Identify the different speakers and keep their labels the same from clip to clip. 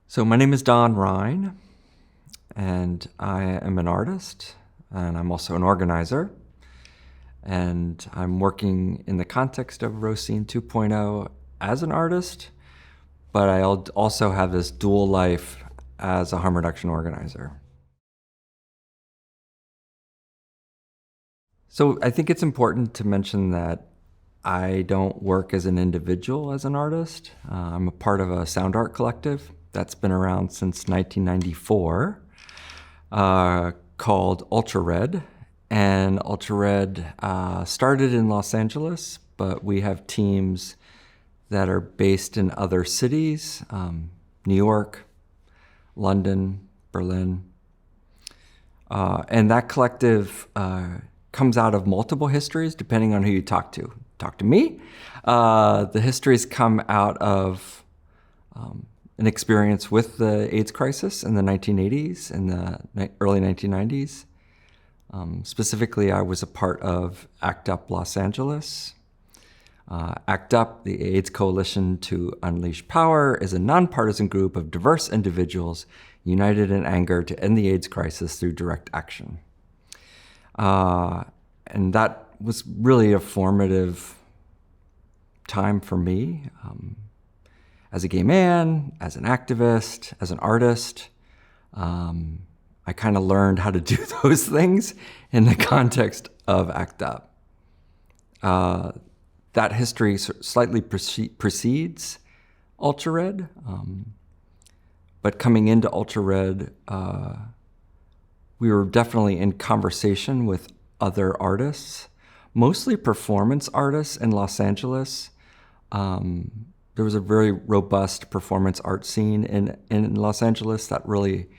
Speaker 1: So my name is Don Rhine, and I am an artist, and I'm also an organizer. And I'm working in the context of Rosine 2.0 as an artist, but I also have this dual life as a harm reduction organizer. So I think it's important to mention that I don't work as an individual as an artist. I'm a part of a sound art collective that's been around since 1994 called Ultra Red. And Ultra Red started in Los Angeles, but we have teams that are based in other cities, New York, London, Berlin. And that collective comes out of multiple histories, depending on who you talk to. Talk to me. The histories come out of an experience with the AIDS crisis in the 1980s and the early 1990s. Specifically, I was a part of ACT UP Los Angeles. ACT UP, the AIDS Coalition to Unleash Power, is a nonpartisan group of diverse individuals united in anger to end the AIDS crisis through direct action. And that was really a formative time for me as a gay man, as an activist, as an artist. I kind of learned how to do those things in the context of ACT UP. That history slightly precedes Ultra Red, but coming into Ultra Red, we were definitely in conversation with other artists, mostly performance artists in Los Angeles. There was a very robust performance art scene in Los Angeles that really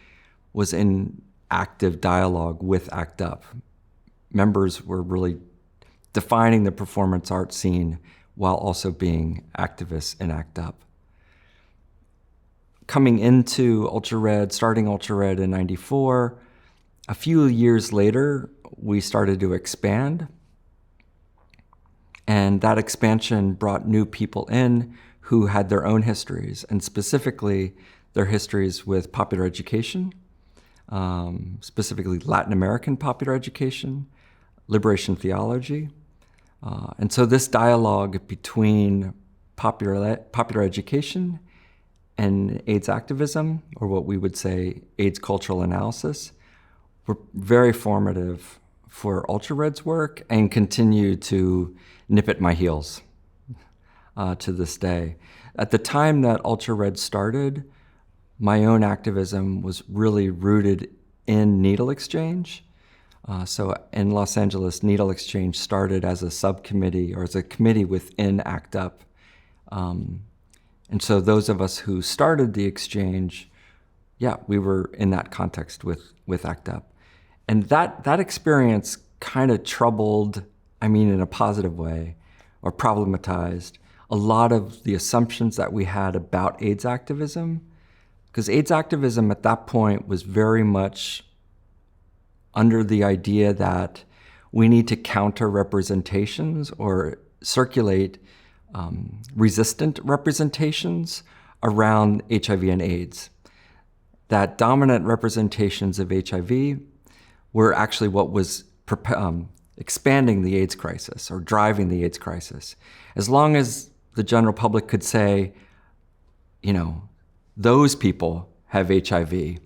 Speaker 1: was in active dialogue with ACT UP. Members were really defining the performance art scene while also being activists in ACT UP. Coming into Ultra Red, starting Ultra Red in '94, a few years later, we started to expand. And that expansion brought new people in who had their own histories, and specifically their histories with popular education, specifically Latin American popular education, liberation theology. And so this dialogue between popular education and AIDS activism, or what we would say AIDS cultural analysis, were very formative for Ultra Red's work and continue to nip at my heels to this day. At the time that Ultra Red started, my own activism was really rooted in needle exchange. So in Los Angeles, needle exchange started as a subcommittee or as a committee within ACT UP. And so those of us who started the exchange, we were in that context with ACT UP. And that experience kind of troubled, in a positive way, or problematized a lot of the assumptions that we had about AIDS activism. Because AIDS activism at that point was very much under the idea that we need to counter representations or circulate resistant representations around HIV and AIDS. That dominant representations of HIV were actually what was expanding the AIDS crisis or driving the AIDS crisis. As long as the general public could say, those people have HIV,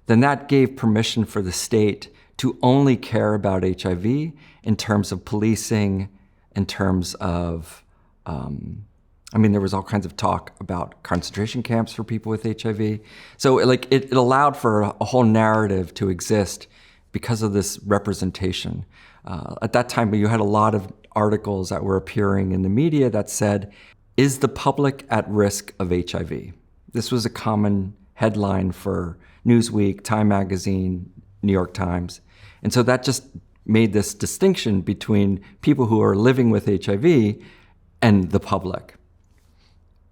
Speaker 1: then that gave permission for the state to only care about HIV in terms of policing, in terms of, there was all kinds of talk about concentration camps for people with HIV. So it allowed for a whole narrative to exist because of this representation. At that time, you had a lot of articles that were appearing in the media that said, "Is the public at risk of HIV?" This was a common headline for Newsweek, Time Magazine, New York Times. And so that just made this distinction between people who are living with HIV and the public.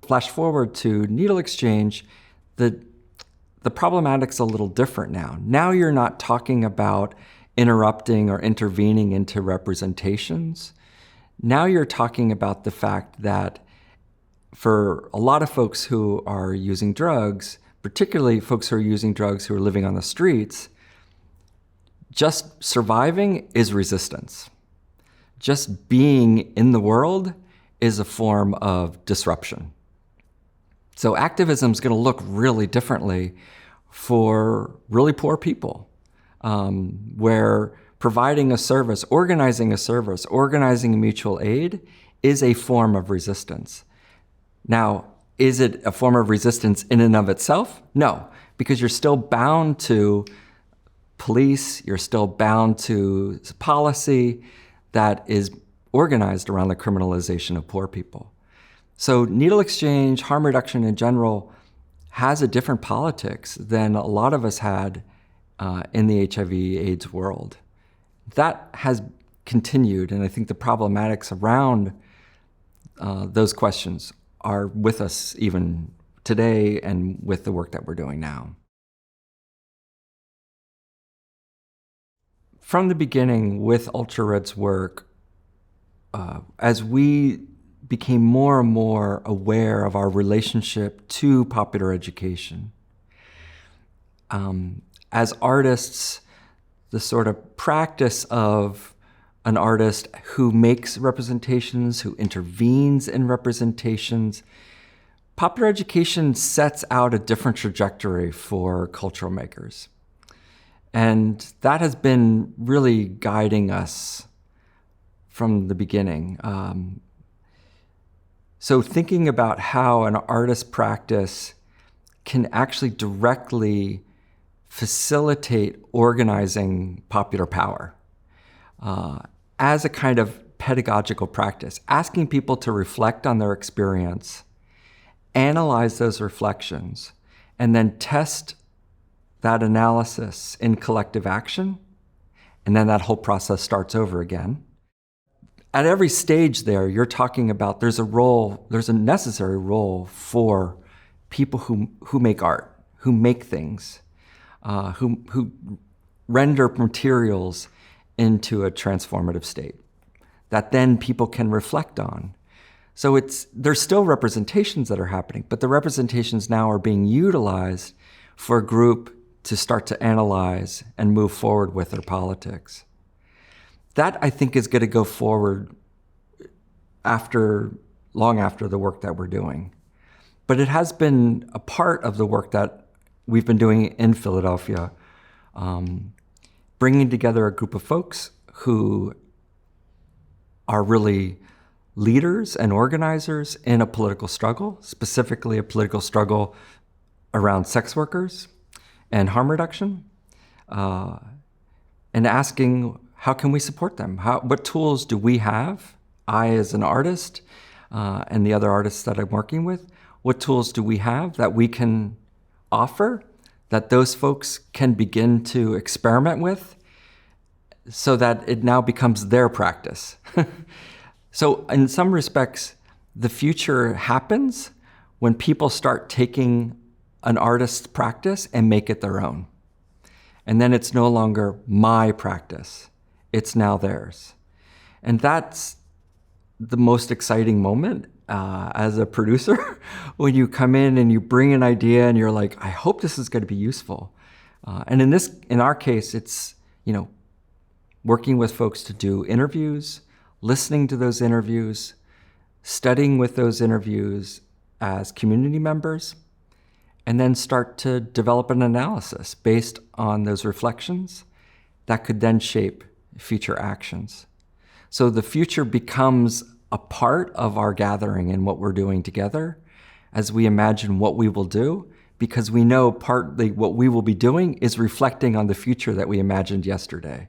Speaker 1: Flash forward to needle exchange, the problematic's a little different now. Now you're not talking about interrupting or intervening into representations. Now you're talking about the fact that for a lot of folks who are using drugs, particularly folks who are using drugs who are living on the streets, just surviving is resistance. Just being in the world is a form of disruption. So activism is going to look really differently for really poor people, where providing a service, organizing mutual aid is a form of resistance. Now, is it a form of resistance in and of itself? No, because you're still bound to police, you're still bound to policy that is organized around the criminalization of poor people. So needle exchange, harm reduction in general, has a different politics than a lot of us had in the HIV/AIDS world. That has continued, and I think the problematics around those questions are with us even today and with the work that we're doing now. From the beginning with Ultra Red's work, as we became more and more aware of our relationship to popular education, as artists, the sort of practice of an artist who makes representations, who intervenes in representations, popular education sets out a different trajectory for cultural makers. And that has been really guiding us from the beginning. So thinking about how an artist's practice can actually directly facilitate organizing popular power as a kind of pedagogical practice, asking people to reflect on their experience, analyze those reflections, and then test that analysis in collective action, and then that whole process starts over again. At every stage there, you're talking about there's a necessary role for people who make art, who make things, who render materials into a transformative state that then people can reflect on. So there's still representations that are happening, but the representations now are being utilized for a group to start to analyze and move forward with their politics. That, I think, is going to go forward long after the work that we're doing. But it has been a part of the work that we've been doing in Philadelphia, bringing together a group of folks who are really leaders and organizers in a political struggle, specifically a political struggle around sex workers and harm reduction, and asking, how can we support them? What tools do we have, I as an artist and the other artists that I'm working with, what tools do we have that we can offer that those folks can begin to experiment with so that it now becomes their practice? So in some respects, the future happens when people start taking an artist's practice and make it their own. And then it's no longer my practice. It's now theirs. And that's the most exciting moment as a producer, when you come in and you bring an idea and you're like, I hope this is going to be useful. And in our case, it's, working with folks to do interviews, listening to those interviews, studying with those interviews as community members, and then start to develop an analysis based on those reflections that could then shape future actions. So the future becomes a part of our gathering and what we're doing together as we imagine what we will do, because we know partly what we will be doing is reflecting on the future that we imagined yesterday.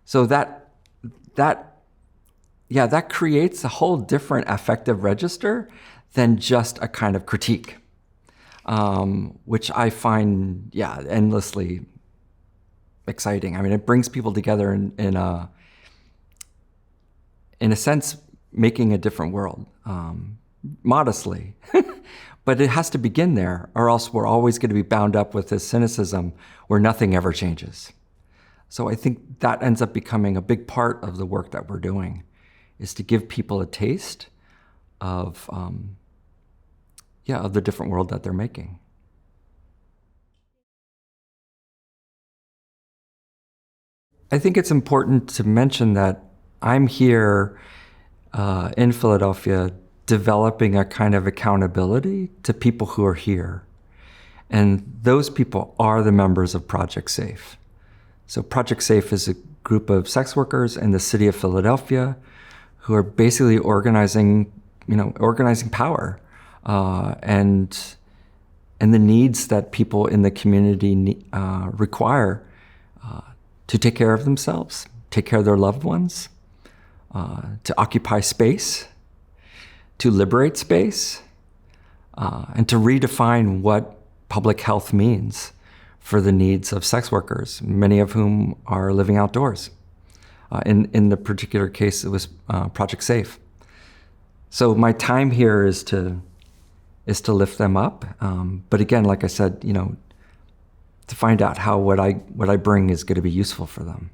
Speaker 1: So that creates a whole different affective register than just a kind of critique, which I find, endlessly exciting. I mean, it brings people together in a sense, making a different world, modestly. But it has to begin there, or else we're always going to be bound up with this cynicism where nothing ever changes. So I think that ends up becoming a big part of the work that we're doing, is to give people a taste of the different world that they're making. I think it's important to mention that I'm here in Philadelphia developing a kind of accountability to people who are here. And those people are the members of Project Safe. So Project Safe is a group of sex workers in the city of Philadelphia who are basically organizing power and the needs that people in the community require to take care of themselves, take care of their loved ones, to occupy space, to liberate space, and to redefine what public health means for the needs of sex workers, many of whom are living outdoors. In the particular case, it was Project Safe. So my time here is to lift them up. But again, like I said, to find out how what I bring is going to be useful for them.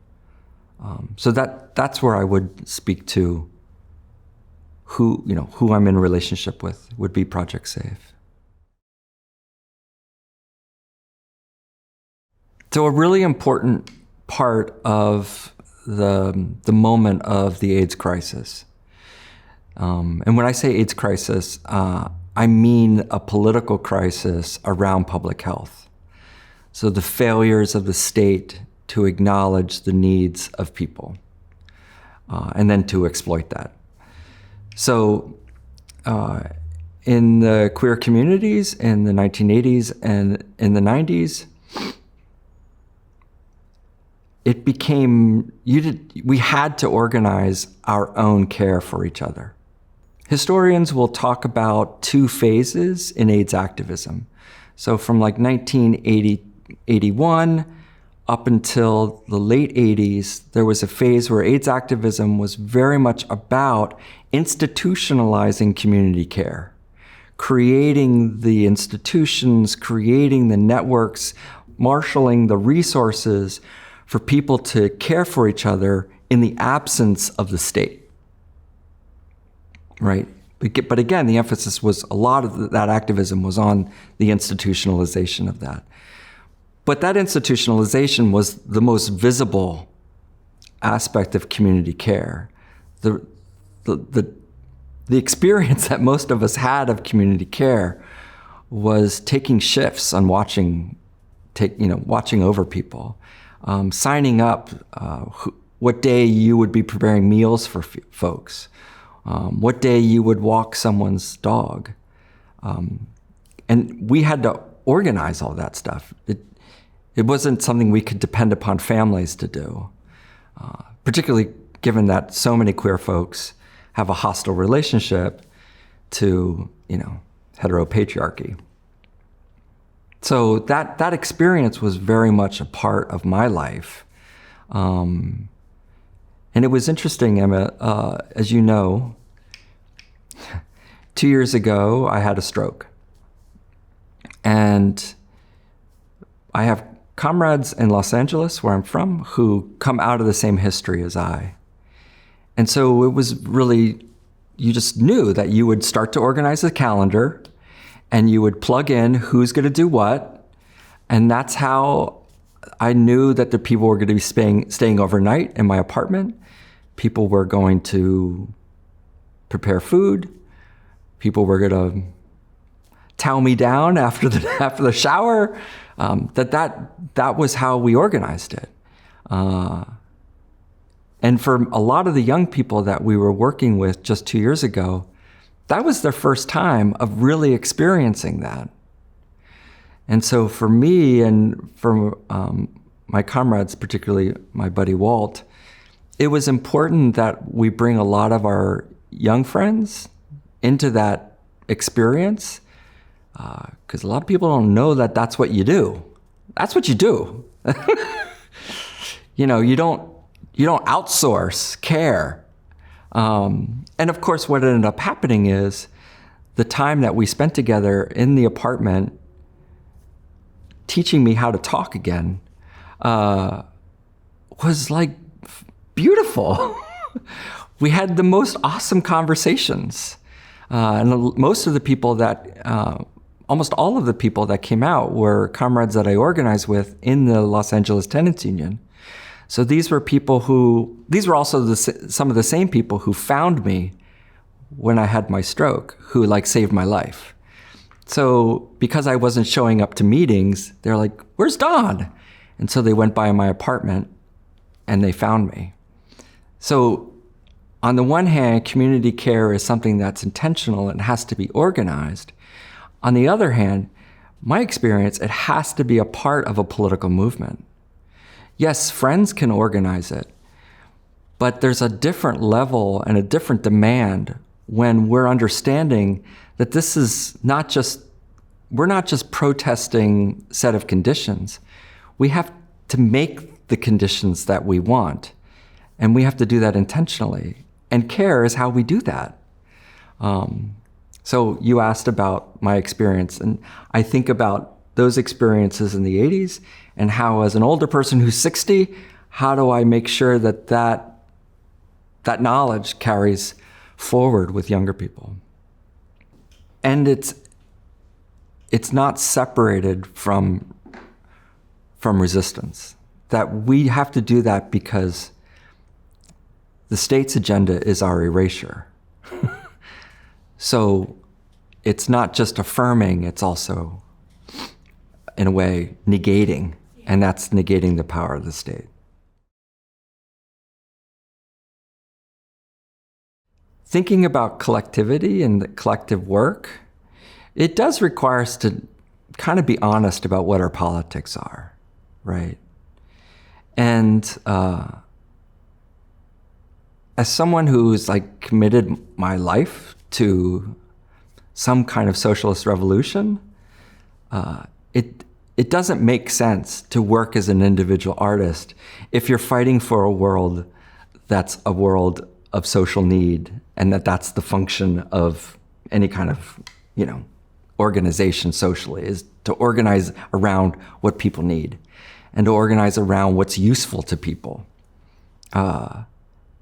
Speaker 1: So that's where I would speak to who I'm in relationship with would be Project Safe. So a really important part of the moment of the AIDS crisis, and when I say AIDS crisis, I mean a political crisis around public health. So the failures of the state to acknowledge the needs of people, and then to exploit that. So in the queer communities in the 1980s and in the 90s, it became, we had to organize our own care for each other. Historians will talk about two phases in AIDS activism. So from like 1981 up until the late 80s, there was a phase where AIDS activism was very much about institutionalizing community care, creating the institutions, creating the networks, marshaling the resources for people to care for each other in the absence of the state, right? But again, the emphasis was, a lot of that activism was on the institutionalization of that. But that institutionalization was the most visible aspect of community care. The experience that most of us had of community care was taking shifts on watching over people. Signing up what day you would be preparing meals for folks, what day you would walk someone's dog. And we had to organize all that stuff. It wasn't something we could depend upon families to do, particularly given that so many queer folks have a hostile relationship to, heteropatriarchy. So that experience was very much a part of my life. And it was interesting, Emma, as you know, 2 years ago, I had a stroke. And I have comrades in Los Angeles, where I'm from, who come out of the same history as I. And so it was really, you just knew that you would start to organize a calendar and you would plug in who's going to do what. And that's how I knew that the people were going to be staying overnight in my apartment. People were going to prepare food. People were going to towel me down after the shower. That was how we organized it. And for a lot of the young people that we were working with just 2 years ago, that was their first time of really experiencing that. And so for me and for my comrades, particularly my buddy Walt, it was important that we bring a lot of our young friends into that experience, because a lot of people don't know that that's what you do. That's what you do. You don't outsource care. And of course, what ended up happening is the time that we spent together in the apartment teaching me how to talk again was like beautiful. We had the most awesome conversations. And most of the people almost all of the people that came out were comrades that I organized with in the Los Angeles Tenants Union. So these were also some of the same people who found me when I had my stroke, who like saved my life. So because I wasn't showing up to meetings, they're like, "Where's Don?" And so they went by my apartment and they found me. So on the one hand, community care is something that's intentional and has to be organized. On the other hand, my experience, it has to be a part of a political movement. Yes, friends can organize it, but there's a different level and a different demand when we're understanding that this is we're not just protesting a set of conditions. We have to make the conditions that we want, and we have to do that intentionally. And care is how we do that. So you asked about my experience, and I think about those experiences in the 80s and how, as an older person who's 60, how do I make sure that knowledge carries forward with younger people? And it's not separated from resistance. That we have to do that because the state's agenda is our erasure. So it's not just affirming, it's also, in a way, negating, and that's negating the power of the state. Thinking about collectivity and the collective work, it does require us to kind of be honest about what our politics are, right? And as someone who's like committed my life to some kind of socialist revolution, it doesn't make sense to work as an individual artist if you're fighting for a world that's a world of social need, and that's the function of any kind of, organization socially, is to organize around what people need and to organize around what's useful to people.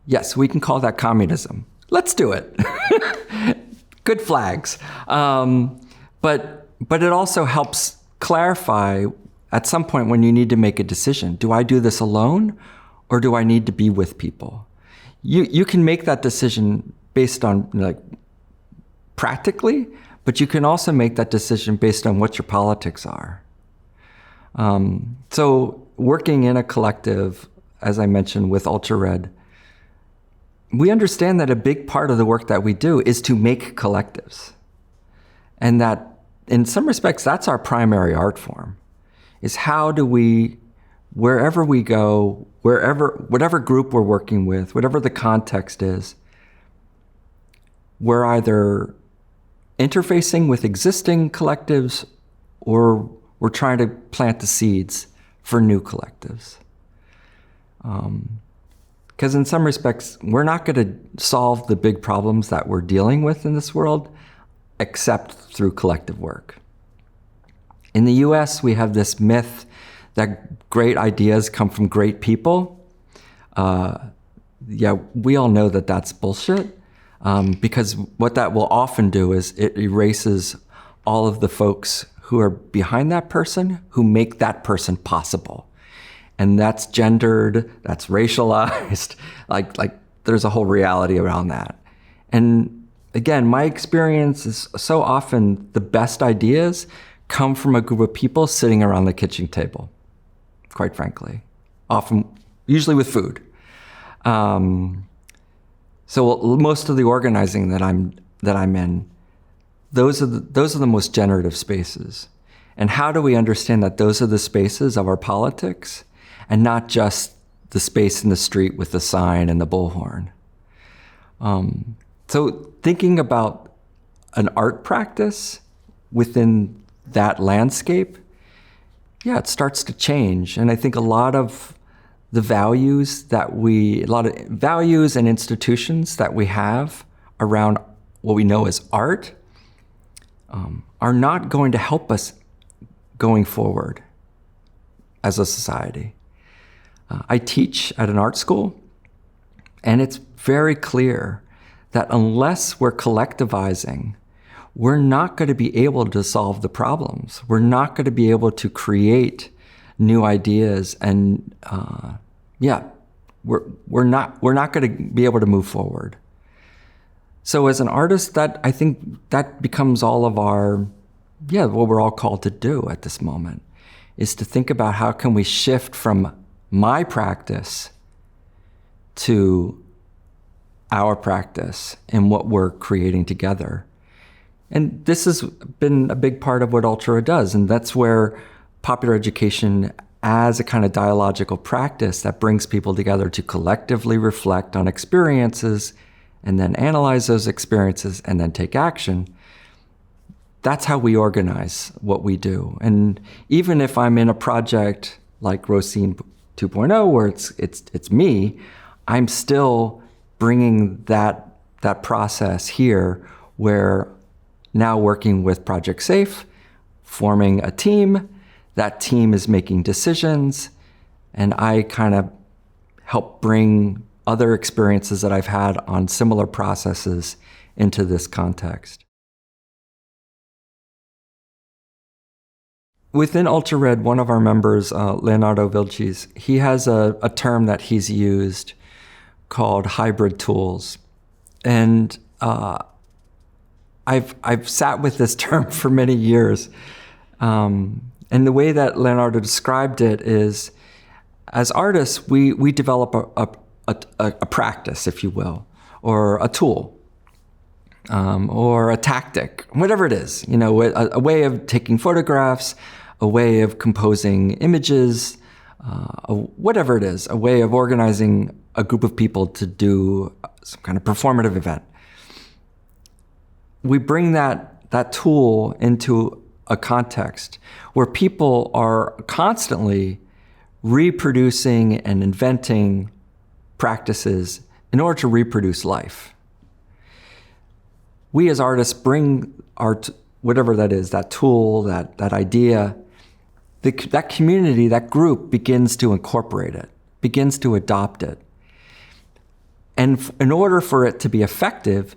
Speaker 1: Yes, we can call that communism. Let's do it. Good flags. But it also helps clarify at some point when you need to make a decision. Do I do this alone, or do I need to be with people? You can make that decision based on practically, but you can also make that decision based on what your politics are. So working in a collective, as I mentioned, with Ultra Red, we understand that a big part of the work that we do is to make collectives. And that, in some respects, that's our primary art form, is how do we, wherever we go, whatever group we're working with, whatever the context is, we're either interfacing with existing collectives or we're trying to plant the seeds for new collectives. Because in some respects, we're not going to solve the big problems that we're dealing with in this world except through collective work. In the US, we have this myth that great ideas come from great people. We all know that that's bullshit, because what that will often do is it erases all of the folks who are behind that person, who make that person possible. And that's gendered, that's racialized, like there's a whole reality around that. And again, my experience is so often the best ideas come from a group of people sitting around the kitchen table, quite frankly, usually with food. So most of the organizing that I'm in, those are the most generative spaces. And how do we understand that those are the spaces of our politics, and not just the space in the street with the sign and the bullhorn? So thinking about an art practice within that landscape, it starts to change. And I think a lot of values and institutions that we have around what we know as art are not going to help us going forward as a society. I teach at an art school, and it's very clear that unless we're collectivizing, we're not going to be able to solve the problems. We're not going to be able to create new ideas and yeah, we're not going to be able to move forward. So as an artist, that I think that becomes all of our, what we're all called to do at this moment, is to think about how can we shift from my practice to our practice and what we're creating together. And this has been a big part of what Ultra does, and that's where popular education as a kind of dialogical practice that brings people together to collectively reflect on experiences and then analyze those experiences and then take action. That's how we organize what we do. And even if I'm in a project like Rosine 2.0 where it's me, I'm still bringing that process here, where now working with Project Safe, forming a team. That team is making decisions, and I kind of help bring other experiences that I've had on similar processes into this context. Within UltraRed, one of our members, Leonardo Vilches, he has a term that he's used called hybrid tools. And I've sat with this term for many years. And the way that Leonardo described it is, as artists, we develop a practice, if you will, or a tool, or a tactic, whatever it is, a way of taking photographs, a way of composing images, whatever it is, a way of organizing a group of people to do some kind of performative event. We bring that tool into a context where people are constantly reproducing and inventing practices in order to reproduce life. We as artists bring our, whatever that is, that tool, that idea, that community, that group begins to incorporate it, begins to adopt it. And in order for it to be effective,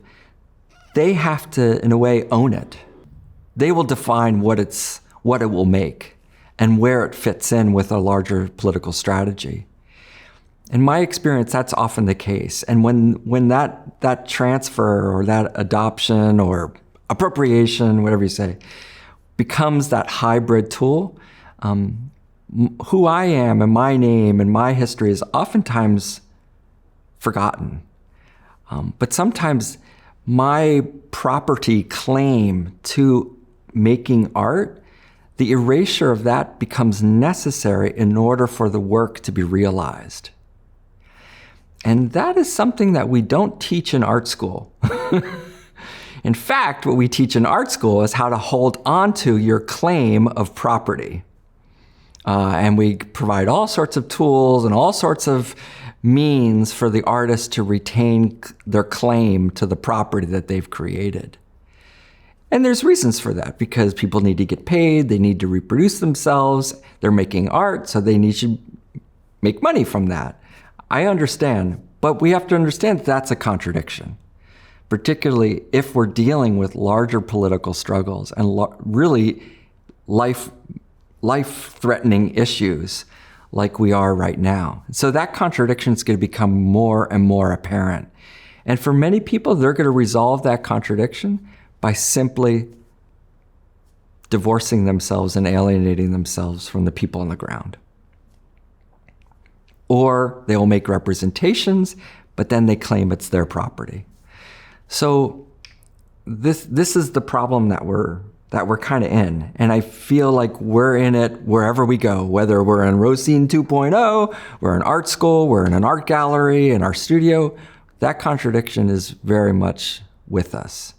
Speaker 1: they have to, in a way, own it. They will define what it will make and where it fits in with a larger political strategy. In my experience, that's often the case. And when that transfer or that adoption or appropriation, whatever you say, becomes that hybrid tool, who I am and my name and my history is oftentimes forgotten. But sometimes my property claim to making art, the erasure of that becomes necessary in order for the work to be realized. And that is something that we don't teach in art school. In fact, what we teach in art school is how to hold on to your claim of property. And we provide all sorts of tools and all sorts of means for the artist to retain their claim to the property that they've created. And there's reasons for that, because people need to get paid, they need to reproduce themselves, they're making art, so they need to make money from that. I understand, but we have to understand that's a contradiction, particularly if we're dealing with larger political struggles and really life-threatening issues like we are right now. So that contradiction is going to become more and more apparent. And for many people, they're going to resolve that contradiction by simply divorcing themselves and alienating themselves from the people on the ground. Or they will make representations, but then they claim it's their property. So this is the problem that we're kind of in. And I feel like we're in it wherever we go, whether we're in Rosine 2.0, we're in art school, we're in an art gallery, in our studio. That contradiction is very much with us.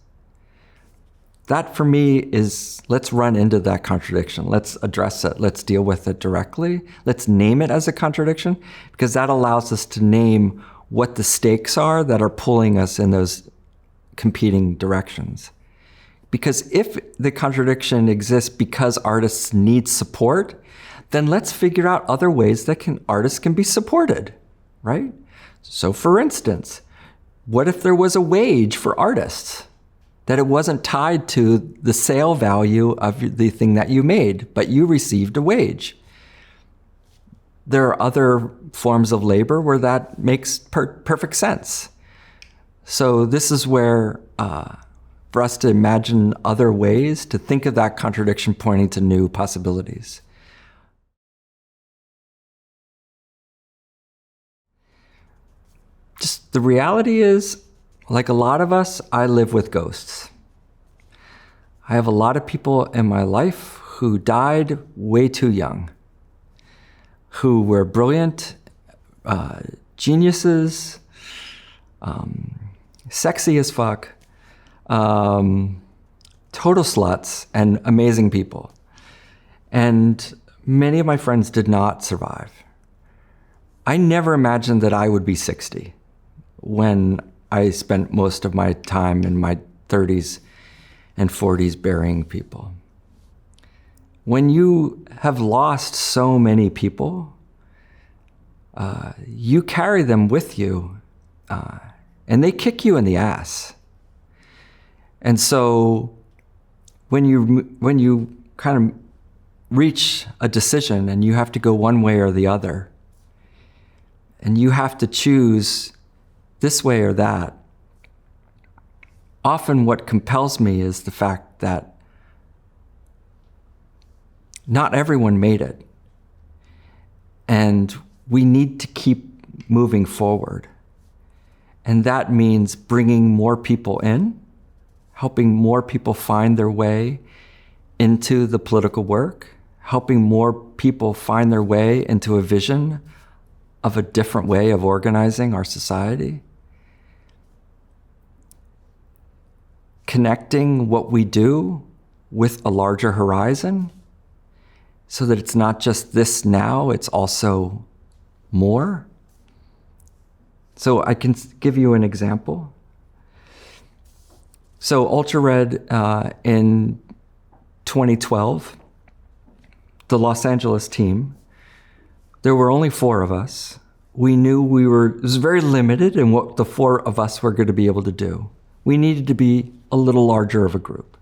Speaker 1: That for me is, let's run into that contradiction. Let's address it. Let's deal with it directly. Let's name it as a contradiction, because that allows us to name what the stakes are that are pulling us in those competing directions. Because if the contradiction exists because artists need support, then let's figure out other ways that artists can be supported, right? So for instance, what if there was a wage for artists? That it wasn't tied to the sale value of the thing that you made, but you received a wage. there are other forms of labor where that makes perfect sense. So this is where, for us to imagine other ways to think of that contradiction pointing to new possibilities. Just the reality is, like a lot of us, I live with ghosts. I have a lot of people in my life who died way too young, who were brilliant, geniuses, sexy as fuck, total sluts, and amazing people. And many of my friends did not survive. I never imagined that I would be 60 when I spent most of my time in my 30s and 40s burying people. When you have lost so many people, you carry them with you, and they kick you in the ass. And so when you kind of reach a decision and you have to go one way or the other, and you have to choose this way or that, often what compels me is the fact that not everyone made it. And we need to keep moving forward. And that means bringing more people in, helping more people find their way into the political work, helping more people find their way into a vision of a different way of organizing our society. Connecting what we do with a larger horizon so that it's not just this now, it's also more. So I can give you an example. So Ultra Red in 2012, the Los Angeles team, there were only 4 of us. We knew it was very limited in what the 4 of us were going to be able to do. We needed to be a little larger of a group.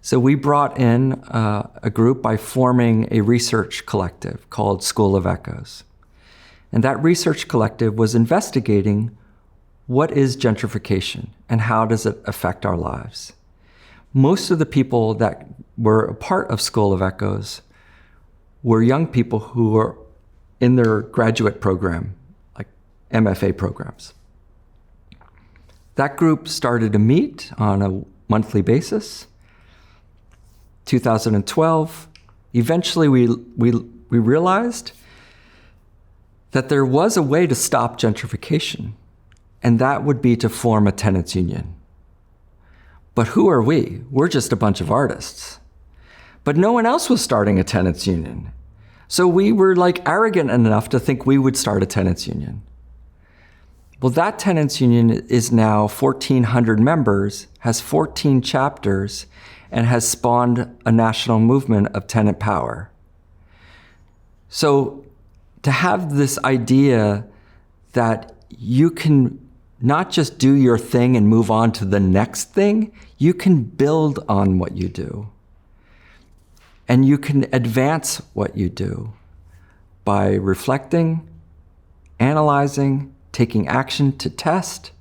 Speaker 1: So we brought in a group by forming a research collective called School of Echoes. And that research collective was investigating what is gentrification and how does it affect our lives. Most of the people that were a part of School of Echoes were young people who were in their graduate program, like MFA programs. That group started to meet on a monthly basis. 2012, eventually we realized that there was a way to stop gentrification, and that would be to form a tenants union. But who are we? We're just a bunch of artists. But no one else was starting a tenants union. So we were like arrogant enough to think we would start a tenants union. Well, that tenants union is now 1,400 members, has 14 chapters, and has spawned a national movement of tenant power. So to have this idea that you can not just do your thing and move on to the next thing, you can build on what you do. And you can advance what you do by reflecting, analyzing, taking action to test,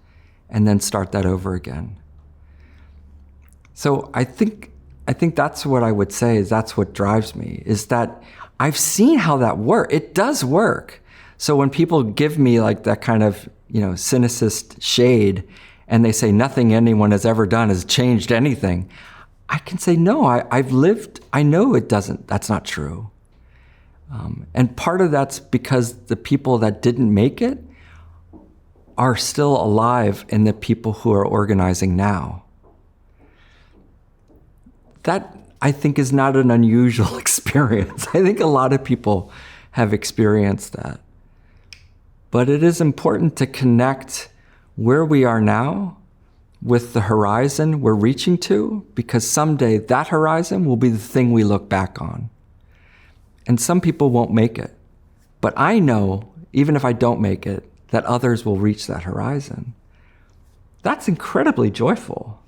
Speaker 1: and then start that over again. So I think that's what I would say is that's what drives me, is that I've seen how that works. It does work. So when people give me like that kind of, cynicist shade and they say nothing anyone has ever done has changed anything, I can say, no, I've lived, I know it doesn't, that's not true. And part of that's because the people that didn't make it are still alive in the people who are organizing now. That, I think, is not an unusual experience. I think a lot of people have experienced that. But it is important to connect where we are now with the horizon we're reaching to, because someday that horizon will be the thing we look back on. And some people won't make it. But I know, even if I don't make it, that others will reach that horizon. That's incredibly joyful.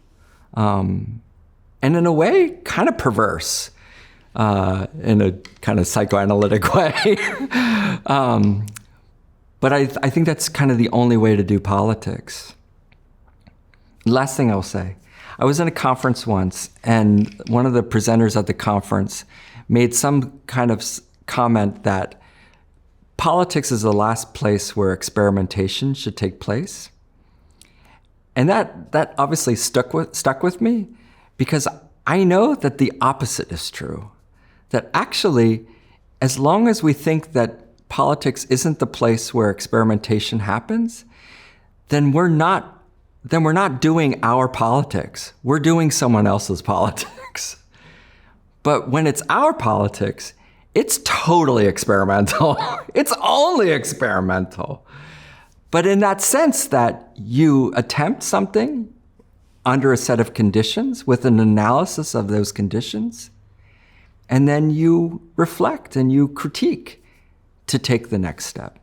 Speaker 1: And in a way, kind of perverse. in a kind of psychoanalytic way. But I think that's kind of the only way to do politics. Last thing I'll say, I was in a conference once, and one of the presenters at the conference made some kind of comment that politics is the last place where experimentation should take place. And that obviously stuck with me, because I know that the opposite is true. That actually, as long as we think that politics isn't the place where experimentation happens, then we're not doing our politics. We're doing someone else's politics. But when it's our politics, it's totally experimental. It's only experimental. But in that sense that you attempt something under a set of conditions with an analysis of those conditions, and then you reflect and you critique to take the next step.